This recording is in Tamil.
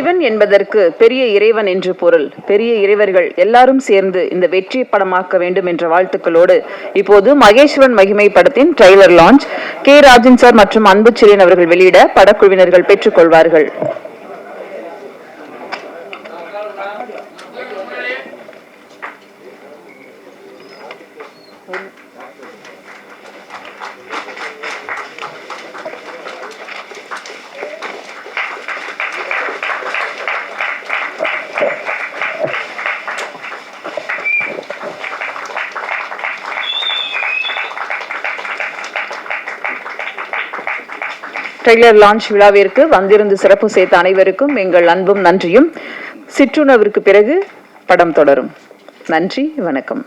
சிவன் என்பதற்கு பெரிய இறைவன் என்று பொருள். பெரிய இறைவர்கள் எல்லாரும் சேர்ந்து இந்த வெற்றி படமாக்க வேண்டும் என்ற வாழ்த்துக்களோடு இப்போது மகேஸ்வரன் மகிமை படத்தின் trailer launch K. Rajan sir மற்றும் அன்பு செழியன் அவர்கள் வெளியிட படக்குழுவினர்கள் பெற்றுக் கொள்வார்கள். ட்ரெய்லர் லான்ச் விழாவிற்கு வந்திருந்து சிறப்பு செய்த அனைவருக்கும் எங்கள் அன்பும் நன்றியும். சிற்றுணவிற்கு பிறகு படம் தொடரும். நன்றி, வணக்கம்.